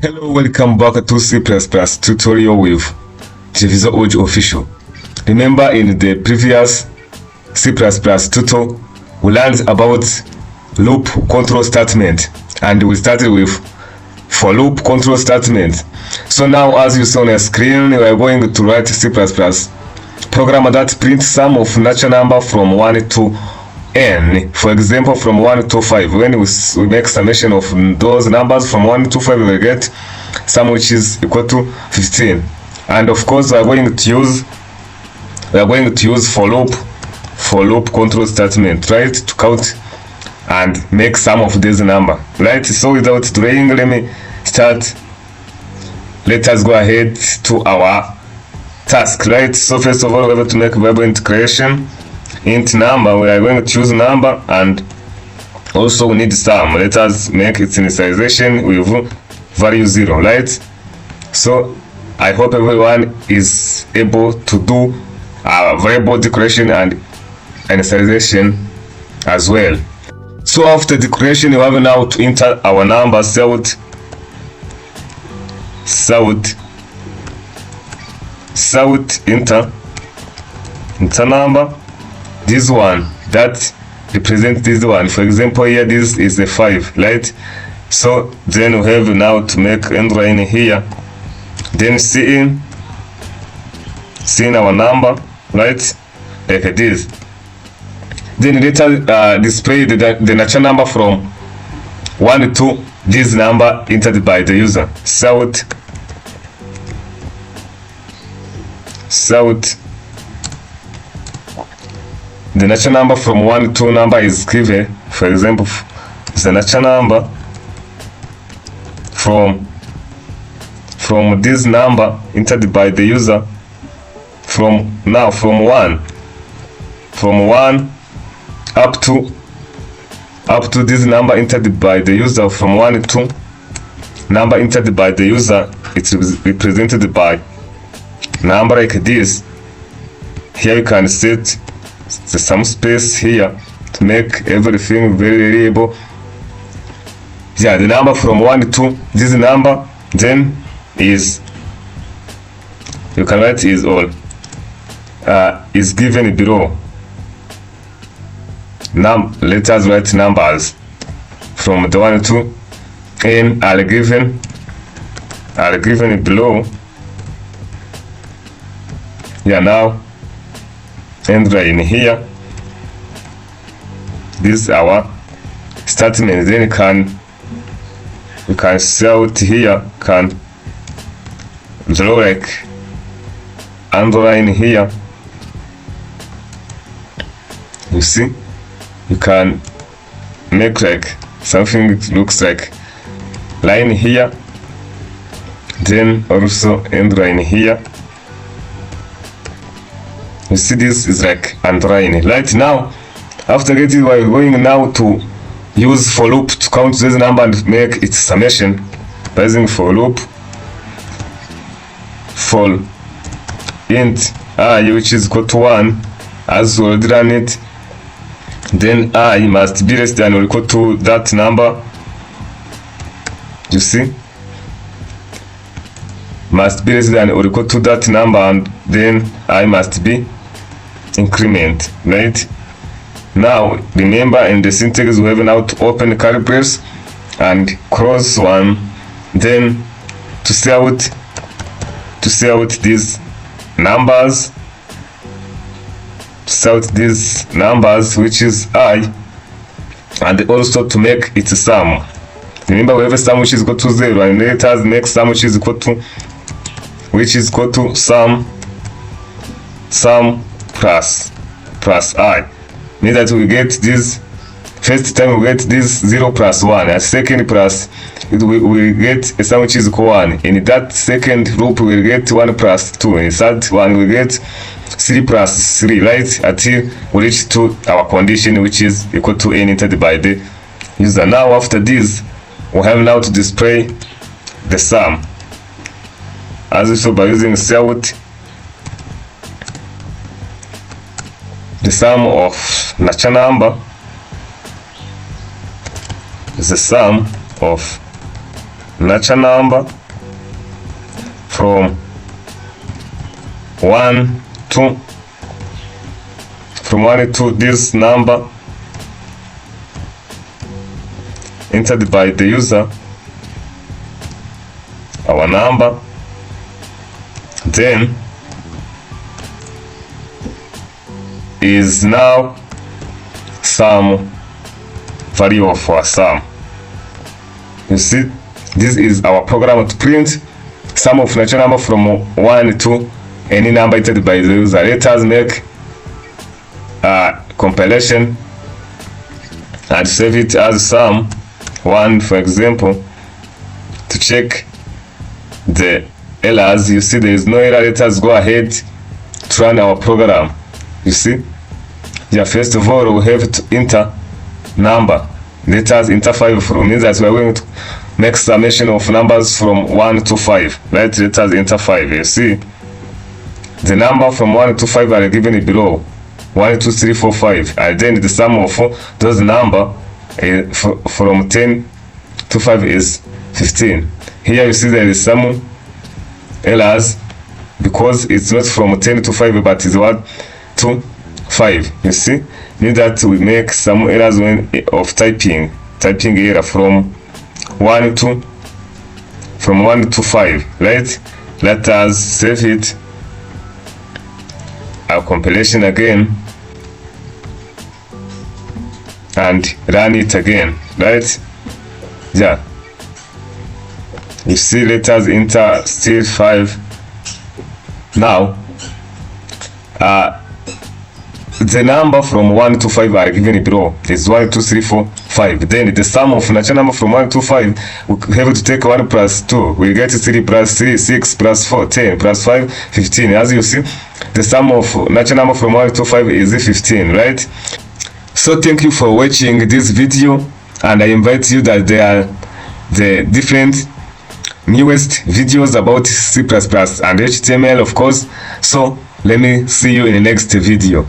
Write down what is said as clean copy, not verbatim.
Hello, welcome back to C++ tutorial with Jevizo Ojo Official. Remember in the previous C++ tutorial, we learned about loop control statement and we started with for loop control statement. So now as you saw on the screen, we are going to write C++ program that prints sum of natural number from 1 to n. For example, from 1 to 5. When we make summation of those numbers from 1 to 5, we will get sum which is equal to 15. And of course, we are going to use for loop control statement, right, to count and make sum of this number, right? So without delaying, let me start. Let us go ahead to our task, right? So first of all, we have to make variable integration. Int number, we are going to choose number, and also we need sum. Let us make its initialization with value 0, right? So I hope everyone is able to do a variable declaration and initialization as well. So after declaration, we have now to enter our number. South enter number. This one that represents this one. For example, here this is a 5, right? So then we have now to make end line here, then see in our number, right, like this. Then later display the natural number from 1 to this number entered by the user. South the natural number from 1 to number is given. For example, the natural number from this number entered by the user from 1 up to this number entered by the user from 1 to number entered by the user. It's represented by number like this. Here you can set some space here to make everything very reliable. Yeah, the number from 1 to this number then is, you can write is all is given below. Now let us write numbers from the 1 to n are given below. Yeah, now end line here. This is our statement. Then you can shout here, can draw like underline here. You see, you can make like something looks like line here, then also end line here. You see, this is like underline. Right now, after getting, we're going now to use for loop to count this number and make its summation by using for loop for int I, which is equal to 1, as we already run it. Then I must be less than or equal to that number. You see, must be less than or equal to that number, and then I must be increment, right? Now remember, in the syntax we have now to open curly brace and close one, then to see out these numbers, which is I, and also to make its sum. Remember, we have a sum which is equal to 0, and let us make sum which is equal to sum plus I. Means that we get this first time we get this 0 plus 1, and second plus we get a sum which is equal 1. In that second loop we will get 1 plus 2. In third one we get 3 plus 3, right, until we reach to our condition which is equal to n entered by the user. Now after this, we have now to display the sum, as we saw by using south. The sum of natural number is the sum of natural number from 1 to this number entered by the user, our number, then is now some value of our sum. You see, this is our program to print sum of natural number from 1 to any number entered by the user. Let us make a compilation and save it as sum 1, for example, to check the errors. You see, there is no error. Let us go ahead to run our program. You see, yeah, first of all, we have to enter number. Let us enter 5 from means that we are going to make summation of numbers from 1 to 5. Right? Let us enter 5. You see, the number from 1 to 5 are given below. 1, 2, 3, 4, 5. And then the sum of those number from 10 to 5 is 15. Here you see there is some errors because it's not from 10 to 5 but is 1 to 5. You see, need that we make some errors when of typing error from 1 to 5. Right? Let us save it. Our compilation again and run it again. Right? Yeah. You see, let us enter still 5. Now the number from 1 to 5 are given below. Is 1, 2, 3, 4, 5. Then the sum of natural number from 1 to 5, we have to take 1 plus 2. We get 3 plus 3, 6 plus 4, 10 plus 5, 15. As you see, the sum of natural number from 1 to 5 is 15, right? So thank you for watching this video, and I invite you that there are the different newest videos about C++ and HTML, of course. So let me see you in the next video.